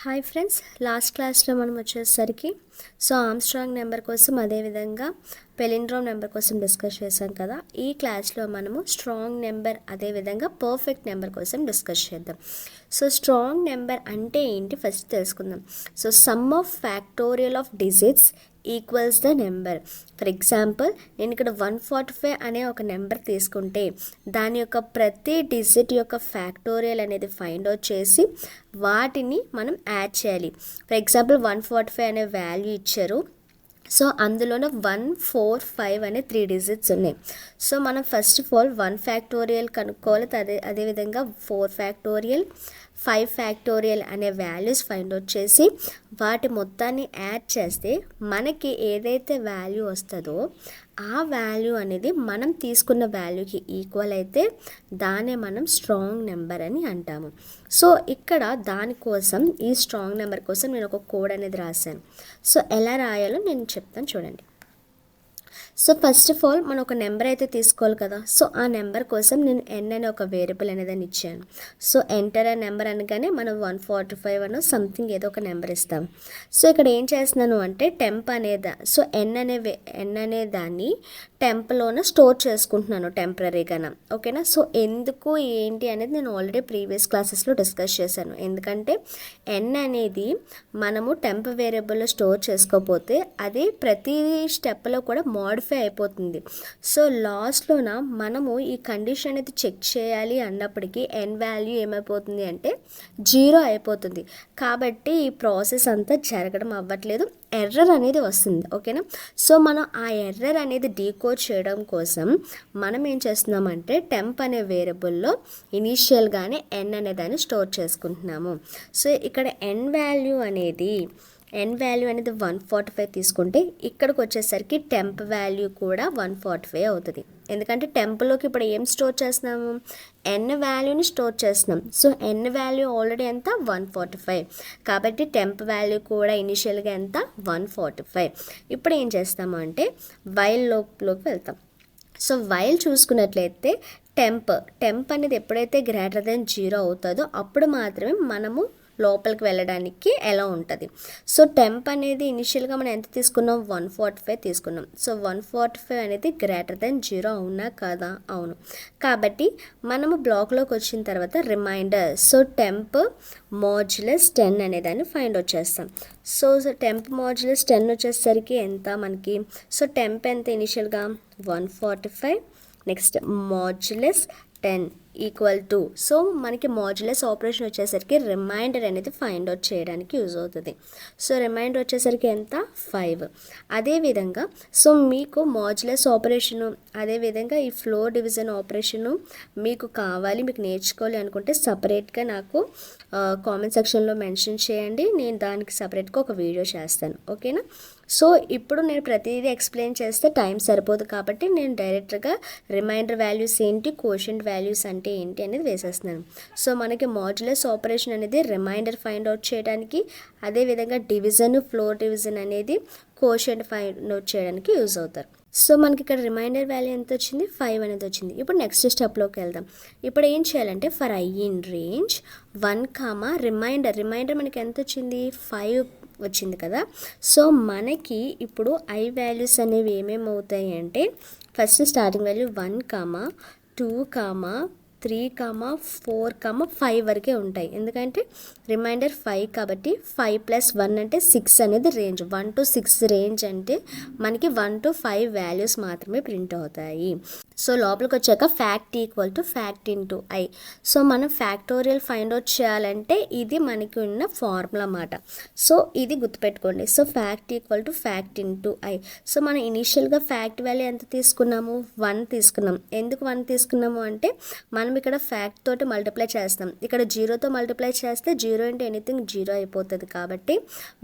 Hi friends, last క్లాస్లో మనం వచ్చేసరికి ఆర్మ్స్ట్రాంగ్ నెంబర్ కోసం అదేవిధంగా పెలిండ్రోమ్ నెంబర్ కోసం డిస్కస్ చేసాం కదా. ఈ క్లాస్లో మనము స్ట్రాంగ్ నెంబర్ అదేవిధంగా పర్ఫెక్ట్ నెంబర్ కోసం డిస్కస్ చేద్దాం. స్ట్రాంగ్ నెంబర్ అంటే ఏంటి ఫస్ట్ తెలుసుకుందాం. Some of factorial of digits equals the number. For example, నేను ఇక్కడ 145 అనే ఒక నెంబర్ తీసుకుంటే దాని యొక్క ప్రతి డిజిట్ యొక్క ఫ్యాక్టోరియల్ అనేది ఫైండ్ అవుట్ చేసి వాటిని మనం యాడ్ చేయాలి. ఫర్ ఎగ్జాంపుల్ 145 అనే వాల్యూ ఇచ్చారు. అందులోనే 145 అనే 3 డిజిట్స్ ఉన్నాయి. మనం ఫస్ట్ ఆఫ్ ఆల్ 1 ఫ్యాక్టోరియల్ కనుక్కోవాలి. అదేవిధంగా 4 ఫ్యాక్టోరియల్ 5 ఫ్యాక్టోరియల్ అనే వాల్యూస్ ఫైండ్ అవుట్ చేసి వాటి మొత్తాన్ని యాడ్ చేస్తే మనకి ఏదైతే వాల్యూ వస్తుందో ఆ వాల్యూ అనేది మనం తీసుకున్న వాల్యూకి ఈక్వల్ అయితే దాన్నే మనం స్ట్రాంగ్ నెంబర్ అని అంటాము. ఇక్కడ దానికోసం ఈ స్ట్రాంగ్ నెంబర్ కోసం నేను ఒక కోడ్ అనేది రాశాను. ఎలా రాయాలో నేను చెప్తాను చూడండి. ఫస్ట్ ఆఫ్ ఆల్ మనం ఒక నెంబర్ అయితే తీసుకోవాలి కదా. ఆ నెంబర్ కోసం నేను ఎన్ అనే ఒక వేరియబుల్ అనేది ఇచ్చాను. ఎంటర్ అ నెంబర్ అనగానే మనం 145 అనో సంథింగ్ ఏదో ఒక నెంబర్ ఇస్తాం. ఇక్కడ ఏం చేస్తున్నాను అంటే టెంప్ అనేదా ఎన్ అనే దాన్ని టెంప్లోనే స్టోర్ చేసుకుంటున్నాను టెంపరీగాన. ఓకేనా. ఎందుకు ఏంటి అనేది నేను ఆల్రెడీ ప్రీవియస్ క్లాసెస్లో డిస్కస్ చేశాను. ఎందుకంటే ఎన్ అనేది మనము టెంప్ వేరియబుల్లో స్టోర్ చేసుకోకపోతే అది ప్రతి స్టెప్లో కూడా మోడిఫై అయిపోతుంది. లాస్ట్లోన మనము ఈ కండిషన్ అనేది చెక్ చేయాలి అన్నప్పటికీ ఎన్ వాల్యూ ఏమైపోతుంది అంటే 0 అయిపోతుంది. కాబట్టి ఈ ప్రాసెస్ అంతా జరగడం అవ్వట్లేదు, ఎర్రర్ అనేది వస్తుంది. ఓకేనా. మనం ఆ ఎర్రర్ అనేది డీకోడ్ చేయడం కోసం మనం ఏం చేస్తున్నామంటే టెంప్ అనే వేరియబుల్లో ఇనీషియల్గానే ఎన్ అనే దాన్ని స్టోర్ చేసుకుంటున్నాము. ఇక్కడ ఎన్ వాల్యూ అనేది 145 తీసుకుంటే ఇక్కడికి వచ్చేసరికి టెంప్ వాల్యూ కూడా 145 అవుతుంది. ఎందుకంటే టెంప్లోకి ఇప్పుడు ఏం స్టోర్ చేస్తున్నాము, ఎన్ వాల్యూని స్టోర్ చేస్తున్నాం. ఎన్ వాల్యూ ఆల్రెడీ ఎంత 145, కాబట్టి టెంప్ వాల్యూ కూడా ఇనిషియల్గా ఎంత 145. ఇప్పుడు ఏం చేస్తాము అంటే వైల్ లోకి వెళ్తాం. వైల్ చూసుకున్నట్లయితే టెంప్ అనేది ఎప్పుడైతే గ్రేటర్ దెన్ 0 అవుతుందో అప్పుడు మాత్రమే మనము లోపలికి వెళ్ళడానికి ఎలా ఉంటుంది. టెంప్ అనేది ఇనిషియల్గా మనం ఎంత తీసుకున్నాం, 145 తీసుకున్నాం. 145 అనేది గ్రేటర్ దెన్ 0 అవునా కాదా? అవును. కాబట్టి మనము బ్లాక్లోకి వచ్చిన తర్వాత రిమైండర్ టెంప్ మాడ్యులస్ 10 అనేదాన్ని ఫైండ్ అవుట్ చేస్తాం. టెంప్ మాడ్యులస్ 10 వచ్చేసరికి ఎంత మనకి, టెంప్ ఎంత ఇనిషియల్గా 145, నెక్స్ట్ మాడ్యులస్ 10 ఈక్వల్ టు మనకి మాడ్యులస్ ఆపరేషన్ వచ్చేసరికి రిమైండర్ అనేది ఫైండ్ అవుట్ చేయడానికి యూజ్ అవుతుంది. రిమైండర్ వచ్చేసరికి ఎంత 5. అదేవిధంగా మీకు మాడ్యులస్ ఆపరేషను అదేవిధంగా ఈ ఫ్లోర్ డివిజన్ ఆపరేషను మీకు కావాలి, మీకు నేర్చుకోవాలి అనుకుంటే సపరేట్గా నాకు కామెంట్ సెక్షన్లో మెన్షన్ చేయండి. నేను దానికి సపరేట్గా ఒక వీడియో చేస్తాను. ఓకేనా. ఇప్పుడు నేను ప్రతిదీ ఎక్స్ప్లెయిన్ చేస్తే టైం సరిపోదు కాబట్టి నేను డైరెక్ట్గా రిమైండర్ వాల్యూస్ ఏంటి, కోషెంట్ వాల్యూస్ అంటే ఏంటి అనేది వేసేస్తున్నాను. మనకి మాడ్యులస్ ఆపరేషన్ అనేది రిమైండర్ ఫైండ్ అవుట్ చేయడానికి, అదేవిధంగా డివిజన్ ఫ్లోర్ డివిజన్ అనేది కోషెంట్ ఫైండ్ అవుట్ చేయడానికి యూజ్ అవుతారు. మనకి ఇక్కడ రిమైండర్ వాల్యూ ఎంత వచ్చింది, 5 అనేది వచ్చింది. ఇప్పుడు నెక్స్ట్ స్టెప్లోకి వెళ్దాం. ఇప్పుడు ఏం చేయాలంటే for I in range 1, remainder మనకి ఎంత వచ్చింది, 5 వచ్చింది కదా. మనకి ఇప్పుడు ఐ వాల్యూస్ అనేవి ఏమేమి అవుతాయి అంటే ఫస్ట్ స్టార్టింగ్ వాల్యూ 1, 2, 3, 4, 5 వరకే ఉంటాయి. ఎందుకంటే రిమైండర్ 5 కాబట్టి 5 + 1 అంటే 6 అనేది రేంజ్. 1 to 6 రేంజ్ అంటే మనకి 1 to 5 వాల్యూస్ మాత్రమే ప్రింట్ అవుతాయి. లోపలికి వచ్చాక fact equal to fact into I. మనం ఫ్యాక్టోరియల్ ఫైండ్ అవుట్ చేయాలంటే ఇది మనకి ఉన్న ఫార్ములా అన్నమాట. ఇది గుర్తుపెట్టుకోండి. Fact equal to fact into I. మనం ఇనీషియల్గా ఫ్యాక్ట్ వాల్యూ ఎంత తీసుకున్నాము, 1 తీసుకున్నాం. ఎందుకు 1 తీసుకున్నాము అంటే మనం ఇక్కడ ఫ్యాక్ట్ తోటి మల్టిప్లై చేస్తాం. ఇక్కడ 0తో మల్టిప్లై చేస్తే 0 into ఎనీథింగ్ 0 అయిపోతుంది. కాబట్టి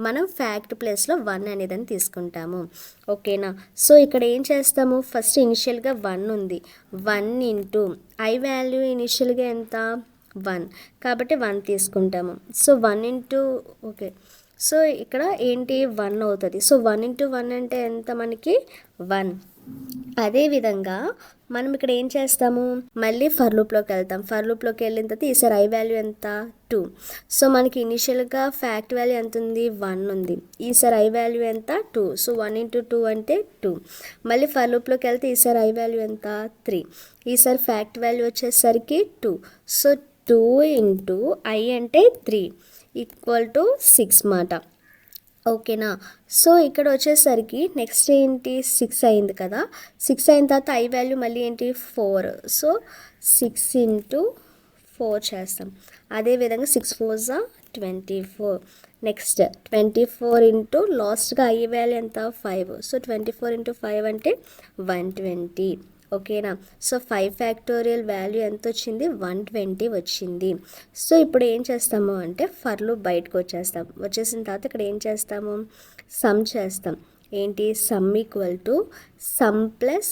మనం ఫ్యాక్ట్ ప్లేస్లో 1 అనేదని తీసుకుంటాము. ఓకేనా. ఇక్కడ ఏం చేస్తాము, ఫస్ట్ ఇనిషియల్గా 1 ఉంది. 1 ఇంటూ ఐ వాల్యూ ఇనిషియల్గా ఎంత 1 కాబట్టి 1 తీసుకుంటాము. 1 ఇంటూ ఓకే. ఇక్కడ ఏంటి 1 అవుతుంది. 1 into 1 అంటే ఎంత మనకి 1. అదేవిధంగా మనం ఇక్కడ ఏం చేస్తాము, మళ్ళీ ఫర్ లూప్లోకి వెళ్తాం. ఫర్ లూప్లోకి వెళ్ళిన తర్వాత ఈసారి ఐ వాల్యూ ఎంత 2. సో మనకి ఇనిషియల్గా ఫ్యాక్ట్ వాల్యూ ఎంత ఉంది 1 ఉంది. ఈసారి ఐ వాల్యూ ఎంత 2. సో 1 × 2 అంటే 2. మళ్ళీ ఫర్ లూప్లోకి వెళ్తే ఈసారి ఐ వాల్యూ ఎంత 3. ఈసారి ఫ్యాక్ట్ వాల్యూ వచ్చేసరికి 2. సో 2 × ఐ అంటే 3 = 6 మాట. ఓకేనా. సో ఇక్కడ వచ్చేసరికి నెక్స్ట్ ఏంటి 6 అయింది కదా. 6 అయిన తర్వాత ఐ వాల్యూ మళ్ళీ ఏంటి 4. సో 6 × 4 చేస్తాం. అదేవిధంగా 6 4 = 24. నెక్స్ట్ 24 లాస్ట్గా ఐ వాల్యూ ఎంత 5. సో 24 × 5 అంటే 120. ఓకేనా. సో 5 ఫ్యాక్టోరియల్ వాల్యూ ఎంత వచ్చింది 120 వచ్చింది. సో ఇప్పుడు ఏం చేస్తాము అంటే ఫర్ లూప్ బయటకు వచ్చేసిన తర్వాత ఇక్కడ ఏం చేస్తాము, సమ్ చేస్తాం. ఏంటి సమ్ = సమ్ ప్లస్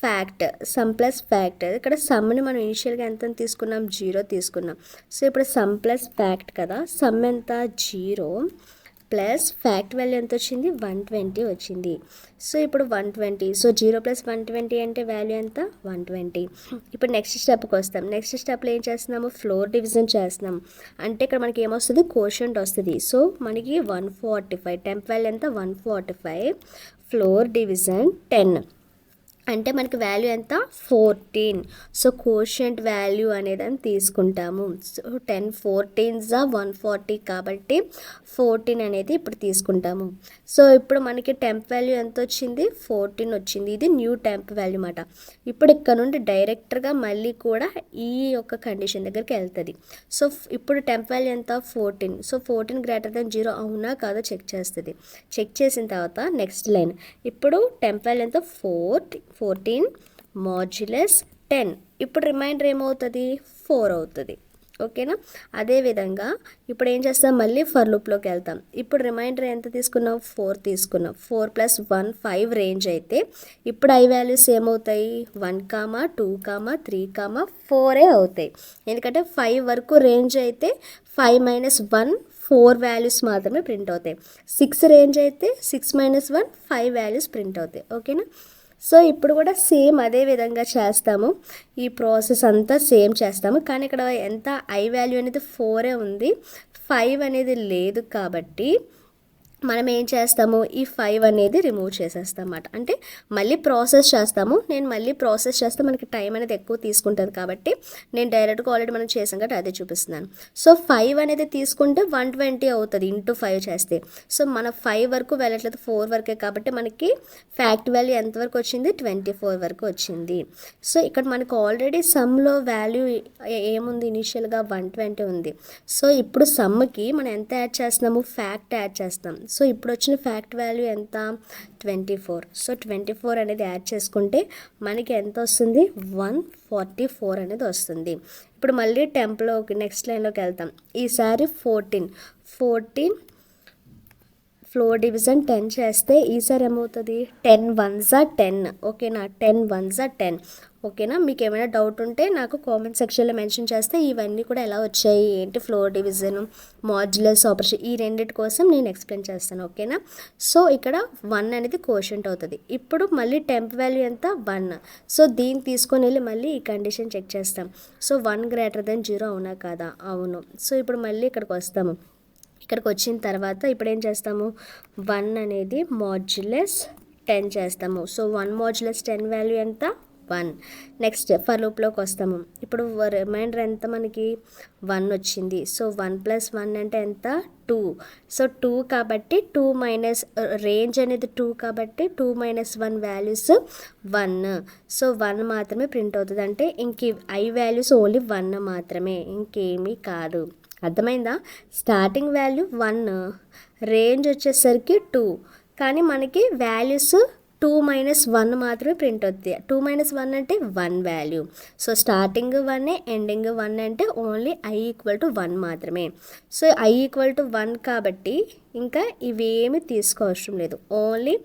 ఫ్యాక్ట్. ఇక్కడ సమ్ని మనం ఇనిషియల్గా ఎంత తీసుకున్నాం 0 తీసుకున్నాం. సో ఇప్పుడు సమ్ ప్లస్ ఫ్యాక్ట్ కదా. సమ్ ఎంత 0 ప్లస్ ఫ్యాక్ట్ వాల్యూ ఎంత వచ్చింది 120 వచ్చింది. సో ఇప్పుడు 120. సో 0 + 120 అంటే వాల్యూ ఎంత 120. ఇప్పుడు నెక్స్ట్ స్టెప్కి వస్తాం. నెక్స్ట్ స్టెప్లో ఏం చేస్తున్నాము, ఫ్లోర్ డివిజన్ చేస్తున్నాం. అంటే ఇక్కడ మనకి ఏమొస్తుంది కోషంట్ వస్తుంది. సో మనకి 145. టెంప్ వాల్యూ ఎంత 145. ఫ్లోర్ డివిజన్ 10 అంటే మనకి వాల్యూ ఎంత 14. సో కోషంట్ వాల్యూ అనేది అని తీసుకుంటాము. సో 10 14s = 140 కాబట్టి 14 అనేది ఇప్పుడు తీసుకుంటాము. సో ఇప్పుడు మనకి టెంప్ వాల్యూ ఎంత వచ్చింది 14 వచ్చింది. ఇది న్యూ టెంప్ వాల్యూ అన్నమాట. ఇప్పుడు ఇక్కడ నుండి డైరెక్ట్గా మళ్ళీ కూడా ఈ యొక్క కండిషన్ దగ్గరికి వెళ్తుంది. సో ఇప్పుడు టెంప్ వాల్యూ ఎంత 14. సో 14 > 0 అవునా కాదో చెక్ చేస్తుంది. చెక్ చేసిన తర్వాత నెక్స్ట్ లైన్. ఇప్పుడు టెంప్ వాల్యూ ఎంత 14 మాడ్యులస్ 10. ఇప్పుడు రిమైండర్ ఏమవుతుంది 4 అవుతుంది. ఓకేనా. అదేవిధంగా ఇప్పుడు ఏం చేస్తాం, మళ్ళీ ఫర్ లూప్లోకి వెళ్తాం. ఇప్పుడు రిమైండర్ ఎంత తీసుకున్నాం 4 తీసుకున్నాం. 4 + 1 5 రేంజ్ అయితే ఇప్పుడు ఐ వాల్యూస్ ఏమవుతాయి 1, 2, 3, 4 అవుతాయి. ఎందుకంటే 5 వరకు రేంజ్ అయితే 5 - 1 4 వాల్యూస్ మాత్రమే ప్రింట్ అవుతాయి. 6 రేంజ్ అయితే 6 - 1 5 వాల్యూస్ ప్రింట్ అవుతాయి. ఓకేనా. సో ఇప్పుడు కూడా సేమ్ అదే విధంగా చేస్తాము. ఈ ప్రాసెస్ అంతా సేమ్ చేస్తాము. కానీ ఇక్కడ ఎంత ఐ వాల్యూ అనేది 4 ఉంది, 5 అనేది లేదు కాబట్టి మనం ఏం చేస్తాము, ఈ 5 అనేది రిమూవ్ చేసేస్తాం అన్నమాట. అంటే మళ్ళీ ప్రాసెస్ చేస్తాము. నేను మళ్ళీ ప్రాసెస్ చేస్తే మనకి టైం అనేది ఎక్కువ తీసుకుంటుంది కాబట్టి నేను డైరెక్ట్గా ఆల్రెడీ మనం చేసాం కాబట్టి అదే చూపిస్తున్నాను. సో 5 అనేది తీసుకుంటే 120 అవుతుంది × 5 చేస్తే. సో మన 5 వరకు వెళ్ళట్లేదు 4 వరకే కాబట్టి మనకి ఫ్యాక్ట్ వాల్యూ ఎంతవరకు వచ్చింది 24 వరకు వచ్చింది. సో ఇక్కడ మనకు ఆల్రెడీ సమ్లో వాల్యూ ఏముంది ఇనిషియల్గా 120 ఉంది. సో ఇప్పుడు సమ్కి మనం ఎంత యాడ్ చేస్తున్నాము ఫ్యాక్ట్ యాడ్ చేస్తాం. సో ఇప్పుడు వచ్చిన ఫ్యాక్ట్ వాల్యూ ఎంత 24. సో 24 అనేది యాడ్ చేసుకుంటే మనకి ఎంత వస్తుంది 144 అనేది వస్తుంది. ఇప్పుడు మళ్ళీ టెంప్లోకి నెక్స్ట్ లైన్లోకి వెళ్తాం. ఈసారి 14 ఫ్లోర్ డివిజన్ 10 చేస్తే ఈసారి ఏమవుతుంది 10 1s = 10. ఓకేనా. 10 1s = 10. ఓకేనా. మీకు ఏమైనా డౌట్ ఉంటే నాకు కామెంట్ సెక్షన్లో మెన్షన్ చేస్తే ఇవన్నీ కూడా ఎలా వచ్చాయి ఏంటి ఫ్లోర్ డివిజన్ మాడ్యులస్ ఆపరేషన్ ఈ రెండింటి కోసం నేను ఎక్స్ప్లెయిన్ చేస్తాను. ఓకేనా. సో ఇక్కడ 1 అనేది కోషంట్ అవుతుంది. ఇప్పుడు మళ్ళీ టెంప్ వాల్యూ ఎంత 1. సో దీన్ని తీసుకొని వెళ్ళి మళ్ళీ ఈ కండిషన్ చెక్ చేస్తాం. సో 1 > 0 అవునా కాదా, అవును. సో ఇప్పుడు మళ్ళీ ఇక్కడికి వస్తాము. ఇక్కడికి వచ్చిన తర్వాత ఇప్పుడు ఏం చేస్తాము 1 అనేది మాడ్యులస్ 10 చేస్తాము. సో 1 మాడ్యులస్ 10 వాల్యూ ఎంత 1. నెక్స్ట్ ఫర్ లూప్లోకి వస్తాము. ఇప్పుడు రిమైండర్ ఎంత మనకి 1 వచ్చింది. సో 1 + 1 అంటే ఎంత 2. సో 2 కాబట్టి 2 మైనస్ రేంజ్ అనేది 2 కాబట్టి 2 - 1 వాల్యూస్ 1. సో 1 మాత్రమే ప్రింట్ అవుతుంది. అంటే ఇంక ఐ వాల్యూస్ ఓన్లీ 1 మాత్రమే, ఇంకేమీ కాదు. అర్థమైందా. స్టార్టింగ్ వాల్యూ 1, రేంజ్ వచ్చేసరికి 2, కానీ మనకి వాల్యూస్ 2 - 1 మాత్రమే ప్రింట్ అవుతాయి. 2 - 1 అంటే 1 వాల్యూ. సో స్టార్టింగ్ 1 ఎండింగ్ 1 అంటే ఓన్లీ ఐ = 1 మాత్రమే. సో ఐ = 1 కాబట్టి ఇంకా ఇవేమి తీసుకోవసరం లేదు. ఓన్లీ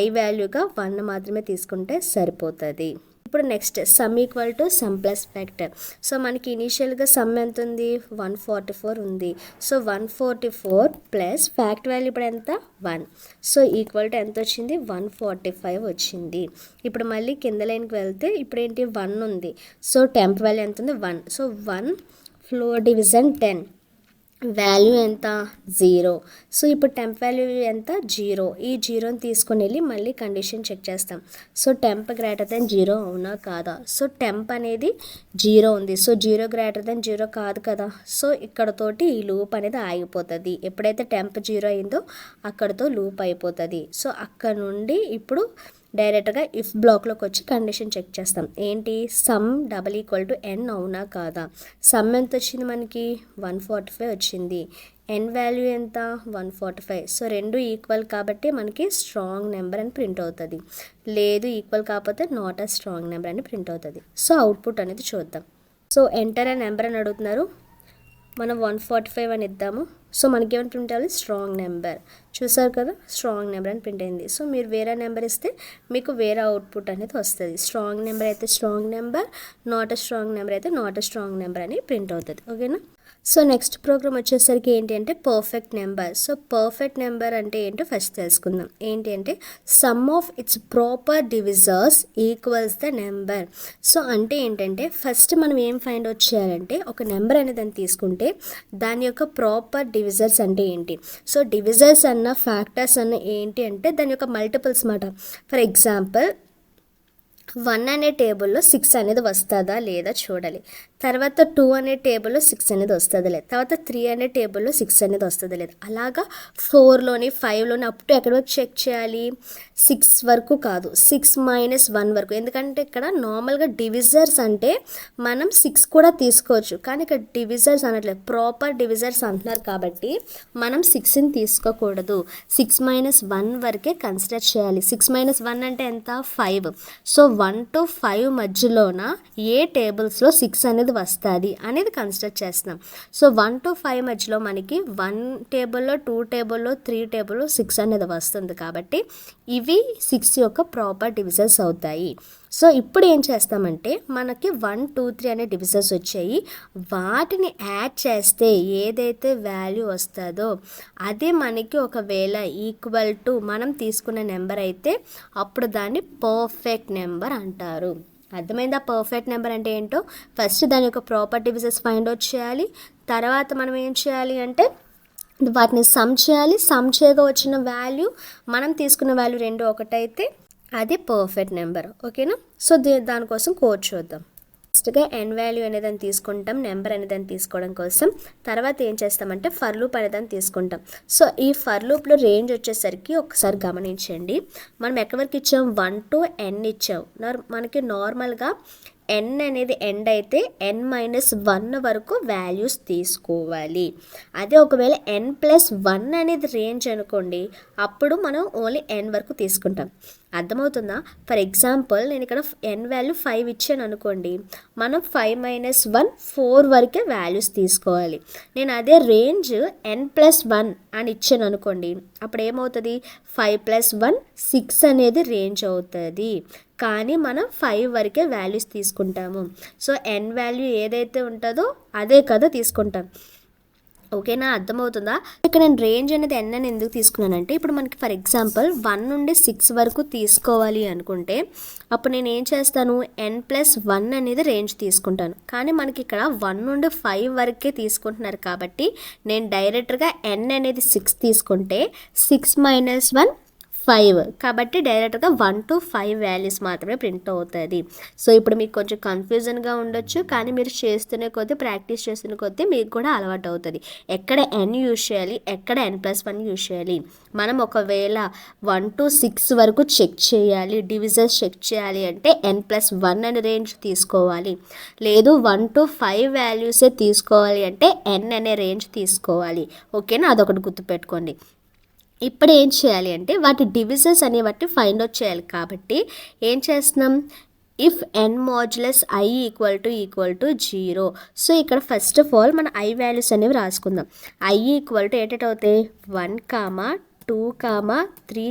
ఐ వాల్యూగా 1 మాత్రమే తీసుకుంటే సరిపోతుంది. ఇప్పుడు next sum equal to sum plus factor. So మనకి ఇనీషియల్గా సమ్ ఎంత ఉంది, 144 ఉంది. సో 144 ప్లస్ ఫ్యాక్ట్ వాల్యూ ఇప్పుడు ఎంత, 1. సో ఈక్వల్ టు ఎంత వచ్చింది, 145 వచ్చింది. ఇప్పుడు మళ్ళీ కింద లైన్కి వెళ్తే ఇప్పుడు ఏంటి, 1 ఉంది. సో టెంప్ వాల్యూ ఎంత ఉంది, 1. సో 1 ఫ్లోర్ డివిజన్ 10, వాల్యూ ఎంత, 0. సో ఇప్పుడు టెంప్ వాల్యూ ఎంత, 0. ఈ 0ని తీసుకొని వెళ్ళి మళ్ళీ కండిషన్ చెక్ చేస్తాం. సో టెంప్ గ్రేటర్ దెన్ 0 అవునా కాదా. సో టెంప్ అనేది 0 ఉంది. సో 0 గ్రేటర్ దెన్ 0 కాదు కదా. సో ఇక్కడతోటి ఈ లూప్ అనేది ఆగిపోతుంది. ఎప్పుడైతే టెంప్ 0 అయిందో అక్కడతో లూప్ అయిపోతుంది. సో అక్కడ నుండి ఇప్పుడు డైరెక్ట్గా ఇఫ్ బ్లాక్లోకి వచ్చి కండిషన్ చెక్ చేస్తాం. ఏంటి, సమ్ డబల్ ఈక్వల్ టు ఎన్ అవునా కాదా. సమ్ ఎంత వచ్చింది మనకి, 145 వచ్చింది. ఎన్ వాల్యూ ఎంత, 145. సో రెండు ఈక్వల్ కాబట్టి మనకి స్ట్రాంగ్ నెంబర్ అని ప్రింట్ అవుతుంది. లేదు ఈక్వల్ కాకపోతే నాట్ అ స్ట్రాంగ్ నెంబర్ అని ప్రింట్ అవుతుంది. సో అవుట్పుట్ అనేది చూద్దాం. సో ఎంటర్ అ నెంబర్ అని అడుగుతున్నారు, మనం 145 అని ఇద్దాము. సో మనకి ఏమైనా ప్రింట్ అవ్వాలి, స్ట్రాంగ్ నెంబర్. చూసారు కదా, స్ట్రాంగ్ నెంబర్ అని ప్రింట్ అయింది. సో మీరు వేరే నెంబర్ ఇస్తే మీకు వేరే అవుట్పుట్ అనేది వస్తుంది. స్ట్రాంగ్ నెంబర్ అయితే strong number, not a strong number అయితే నాట్ అ స్ట్రాంగ్ నెంబర్ అని ప్రింట్ అవుతుంది. ఓకేనా. సో నెక్స్ట్ ప్రోగ్రామ్ వచ్చేసరికి ఏంటి అంటే perfect number. So perfect number అంటే ఏంటో ఫస్ట్ తెలుసుకుందాం. ఏంటి అంటే some of it's proper డివిజర్స్ equals the number. So అంటే ఏంటంటే ఫస్ట్ మనం ఏం ఫైండ్ అవుట్ చేయాలంటే ఒక నెంబర్ అనేది దాన్ని తీసుకుంటే దాని యొక్క ప్రాపర్ డివిజర్స్ అంటే ఏంటి. సో డివిజర్స్ అన్న ఫ్యాక్టర్స్ అన్న ఏంటి అంటే దాని యొక్క మల్టిపుల్స్ మాట. ఫర్ ఎగ్జాంపుల్ 1 అనే టేబుల్లో 6 అనేది వస్తుందా లేదా చూడాలి. తర్వాత 2 అనే టేబుల్లో 6 అనేది వస్తుందా లేదు. తర్వాత 3 అనే టేబుల్లో 6 అనేది వస్తుందా లేదు. అలాగా 4లోని 5లోని అప్ టు ఎక్కడి వరకు చెక్ చేయాలి, 6 వరకు కాదు, 6 - 1 వరకు. ఎందుకంటే ఇక్కడ నార్మల్గా డివిజర్స్ అంటే మనం 6 కూడా తీసుకోవచ్చు, కానీ ఇక్కడ డివిజర్స్ అనట్లేదు, ప్రాపర్ డివిజర్స్ అంటున్నారు కాబట్టి మనం 6ని తీసుకోకూడదు. 6 - 1 వరకే కన్సిడర్ చేయాలి. 6 - 1 అంటే ఎంత, 5. సో 1 to 5 మధ్యలోన ఏ టేబుల్స్లో 6 అనేది వస్తుంది అనేది కన్సిడర్ చేస్తున్నాం. సో 1 to 5 మధ్యలో మనకి 1 టేబుల్లో, 2 టేబుల్లో, 3 టేబుల్లో 6 అనేది వస్తుంది కాబట్టి ఇవి 6 యొక్క ప్రాపర్ డివిజర్స్ అవుతాయి. సో ఇప్పుడు ఏం చేస్తామంటే మనకి 1, 2, 3 అనే డివిజర్స్ వచ్చాయి. వాటిని యాడ్ చేస్తే ఏదైతే వాల్యూ వస్తుందో అదే మనకి ఒకవేళ ఈక్వల్ టు మనం తీసుకున్న నెంబర్ అయితే అప్పుడు దాన్ని పర్ఫెక్ట్ నెంబర్ అంటారు. అర్థమైందా పర్ఫెక్ట్ నెంబర్ అంటే ఏంటో. ఫస్ట్ దాని యొక్క ప్రాపర్ డివిజర్స్ ఫైండ్ అవుట్ చేయాలి. తర్వాత మనం ఏం చేయాలి అంటే వాటిని సమ్ చేయాలి. సమ్ చేయగా వచ్చిన వాల్యూ మనం తీసుకున్న వాల్యూ రెండు ఒకటైతే అది పర్ఫెక్ట్ నెంబర్. ఓకేనా. సో దానికోసం కోడ్ చూద్దాం. ఫస్ట్గా ఎన్ వాల్యూ అనేదాన్ని తీసుకుంటాం, నెంబర్ అనేదాన్ని తీసుకోవడం కోసం. తర్వాత ఏం చేస్తామంటే ఫర్ లూప్ అనేదాన్ని తీసుకుంటాం. సో ఈ ఫర్ లూప్లో రేంజ్ వచ్చేసరికి ఒకసారి గమనించండి. మనం ఎక్కడి వరకు ఇచ్చాం, 1 to n ఇచ్చాం. మనకి నార్మల్గా n అనేది ఎండ్ అయితే n-1 వరకు వాల్యూస్ తీసుకోవాలి. అదే ఒకవేళ n+1 అనేది రేంజ్ అనుకోండి, అప్పుడు మనం ఓన్లీ n వరకు తీసుకుంటాం. అర్థమవుతుందా. ఫర్ ఎగ్జాంపుల్ నేను ఇక్కడ n వాల్యూ 5 ఇచ్చాను అనుకోండి, మనం 5 - 1 4 వరకే వాల్యూస్ తీసుకోవాలి. నేను అదే రేంజ్ n+1 అని ఇచ్చాను అనుకోండి, అప్పుడు ఏమవుతుంది, 5+1 6 అనేది రేంజ్ అవుతుంది. కానీ మనం 5 వరకే వాల్యూస్ తీసుకుంటాము. సో n వాల్యూ ఏదైతే ఉంటుందో అదే కదా తీసుకుంటాం. ఓకేనా, అర్థమవుతుందా. ఇక్కడ నేను రేంజ్ అనేది n అని ఎందుకు తీసుకున్నానంటే ఇప్పుడు మనకి ఫర్ ఎగ్జాంపుల్ 1 నుండి 6 వరకు తీసుకోవాలి అనుకుంటే అప్పుడు నేను ఏం చేస్తాను, n+1 అనేది రేంజ్ తీసుకుంటాను. కానీ మనకి ఇక్కడ 1 నుండి 5 వరకే తీసుకుంటున్నారు కాబట్టి నేను డైరెక్ట్గా n అనేది 6 తీసుకుంటే 6 - 1 5 కాబట్టి డైరెక్ట్గా 1 to 5 వాల్యూస్ మాత్రమే ప్రింట్ అవుతుంది. సో ఇప్పుడు మీకు కొంచెం కన్ఫ్యూజన్గా ఉండొచ్చు, కానీ మీరు చేస్తున్న కొద్దీ ప్రాక్టీస్ చేస్తున్న కొద్దీ మీకు కూడా అలవాటు అవుతుంది. ఎక్కడ n యూజ్ చేయాలి, ఎక్కడ n+1 యూజ్ చేయాలి. మనం ఒకవేళ 1 to 6 వరకు చెక్ చేయాలి, డివిజర్స్ చెక్ చేయాలి అంటే n+1 అని రేంజ్ తీసుకోవాలి. లేదు 1 to 5 వాల్యూసే తీసుకోవాలి అంటే n అనే రేంజ్ తీసుకోవాలి. ఓకేనా, అదొకటి గుర్తుపెట్టుకోండి. ఇప్పుడు ఏం చేయాలి అంటే వాటి డివిజర్స్ అనే వాటిని ఫైండ్ అవుట్ చేయాలి. కాబట్టి ఏం చేస్తున్నాం, if n modulus i equal to 0. So ఇక్కడ ఫస్ట్ ఆఫ్ ఆల్ మన i వాల్యూస్ అనేవి రాసుకుందాం. i ఈక్వల్ టు ఏంటంటే అవుతాయి 1, 2, 3,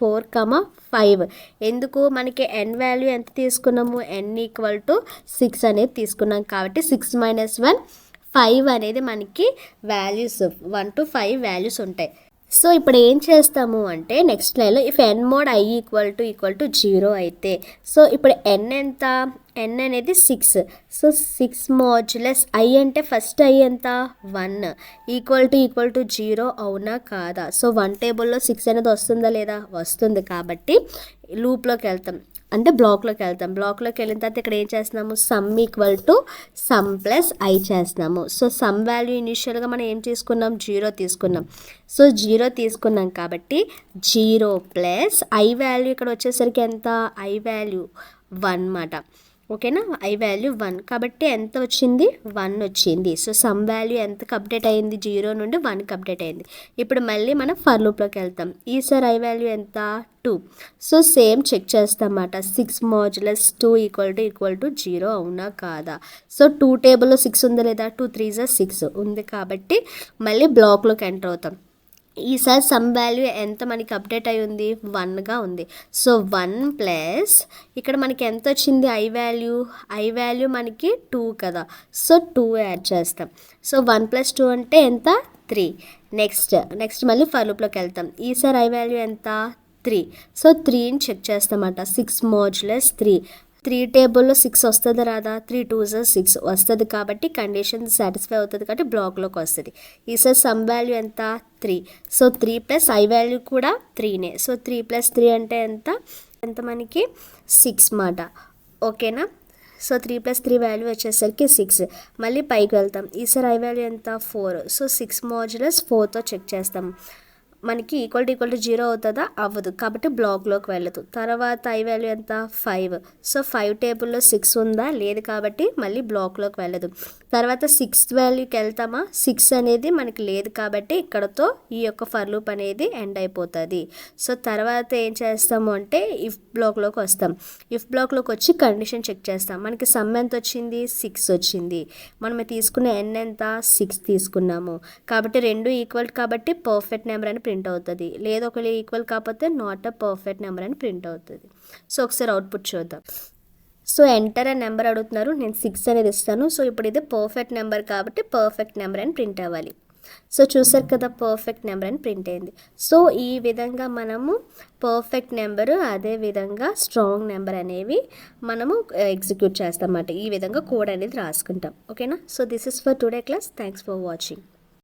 4, 5. ఎందుకు మనకి n వాల్యూ ఎంత తీసుకున్నాము, n ఈక్వల్ టు 6 అనేది తీసుకున్నాం కాబట్టి 6 - 1 5 అనేది మనకి వాల్యూస్ 1 to 5 వాల్యూస్ ఉంటాయి. సో ఇప్పుడు ఏం చేస్తాము అంటే నెక్స్ట్ లైన్లో if n mode i equal to 0 అయితే సో ఇప్పుడు n ఎంత, n అనేది 6. సో 6 మోడ్యులస్ i అంటే ఫస్ట్ i ఎంత 1 ఈక్వల్ టు 0 అవునా కాదా. సో 1 టేబుల్లో 6 అనేది వస్తుందా లేదా, వస్తుంది. కాబట్టి లూప్లోకి వెళ్తాం అంటే బ్లాక్లోకి వెళ్ళిన తర్వాత ఇక్కడ ఏం చేస్తున్నాము, sum equal to sum plus I చేస్తున్నాము. సో సమ్ వాల్యూ ఇనిషియల్గా మనం ఏం తీసుకున్నాం, 0 తీసుకున్నాం. సో 0 తీసుకున్నాం కాబట్టి 0 ప్లస్ ఐ వాల్యూ ఇక్కడ వచ్చేసరికి ఎంత, ఐ వాల్యూ 1 మాట. ఓకేనా, ఐ వాల్యూ 1 కాబట్టి ఎంత వచ్చింది, 1 వచ్చింది. సో సమ్ వాల్యూ ఎంతకు అప్డేట్ అయింది, 0 నుండి 1కి అప్డేట్ అయింది. ఇప్పుడు మళ్ళీ మనం ఫర్ లూప్లోకి వెళ్తాం. ఈసారి ఐ వాల్యూ ఎంత, 2. సో సేమ్ చెక్ చేస్తాం అన్నమాట, 6 మోడ్యులస్ 2 ఈక్వల్ టు 0 అవునా కాదా. సో 2 టేబుల్లో 6 ఉందా లేదా, 2 3 6 ఉంది కాబట్టి మళ్ళీ బ్లాక్లోకి ఎంటర్ అవుతాం. ఈసారి సమ్ వాల్యూ ఎంత మనకి అప్డేట్ అయి ఉంది, 1గా ఉంది. సో 1 ప్లస్ ఇక్కడ మనకి ఎంత వచ్చింది, ఐ వాల్యూ మనకి 2 కదా. సో 2 యాడ్ చేస్తాం. సో 1 + 2 అంటే ఎంత, 3. నెక్స్ట్ మళ్ళీ ఫర్ లూప్లోకి వెళ్తాం. ఈసారి ఐ వాల్యూ ఎంత, 3. సో 3ని చెక్ చేస్తామట, 6 మోడ్యులస్ 3. 3 టేబుల్లో 6 వస్తుంది రాదా, 3 2s 6 వస్తుంది కాబట్టి కండిషన్ సాటిస్ఫై అవుతుంది కాబట్టి బ్లాక్లోకి వస్తుంది. ఈసారి సమ్ వాల్యూ ఎంత, 3. సో 3 ప్లస్ ఐ వాల్యూ కూడా 3నే. సో 3 + 3 అంటే ఎంత మనకి 6 మాట. ఓకేనా, సో 3 + 3 వాల్యూ వచ్చేసరికి 6. మళ్ళీ పైకి వెళ్తాం. ఈసారి ఐ వాల్యూ ఎంత, 4. సో 6 మోడ్యులస్ 4తో చెక్ చేస్తాం. మనకి ఈక్వల్ టు 0 అవుతుందా, అవ్వదు కాబట్టి బ్లాక్లోకి వెళ్ళదు. తర్వాత ఐ వాల్యూ ఎంత, 5. సో 5 టేబుల్లో 6 ఉందా, లేదు కాబట్టి మళ్ళీ బ్లాక్లోకి వెళ్ళదు. తర్వాత 6 వాల్యూకి వెళ్తామా, 6 అనేది మనకి లేదు కాబట్టి ఇక్కడతో ఈ యొక్క ఫర్ లూప్ అనేది ఎండ్ అయిపోతుంది. సో తర్వాత ఏం చేస్తాము అంటే ఇఫ్ బ్లాక్లోకి వస్తాం. ఇఫ్ బ్లాక్లోకి వచ్చి కండిషన్ చెక్ చేస్తాం. మనకి సమ్ ఎంత వచ్చింది, 6 వచ్చింది. మనం తీసుకున్న n ఎంత, 6 తీసుకున్నాము కాబట్టి రెండు ఈక్వల్ కాబట్టి పర్ఫెక్ట్ నెంబర్ అని ప్రింట్ అవుతుంది. లేదు ఒకవేళ ఈక్వల్ కాకపోతే నాట్ అ పర్ఫెక్ట్ నెంబర్ అని ప్రింట్ అవుతుంది. సో ఒకసారి అవుట్పుట్ చూద్దాం. సో ఎంటర్ అనే నెంబర్ అడుగుతున్నారు, నేను 6 అనేది ఇస్తాను. సో ఇప్పుడు ఇది పర్ఫెక్ట్ నెంబర్ కాబట్టి పర్ఫెక్ట్ నెంబర్ అని ప్రింట్ అవ్వాలి. సో చూసారు కదా, పర్ఫెక్ట్ నెంబర్ అని ప్రింట్ అయింది. సో ఈ విధంగా మనము పర్ఫెక్ట్ నెంబరు అదేవిధంగా స్ట్రాంగ్ నెంబర్ అనేవి మనము ఎగ్జిక్యూట్ చేస్తాం అన్నమాట. ఈ విధంగా కోడ్ అనేది రాసుకుంటాం. ఓకేనా, so this is for today class. Thanks for watching.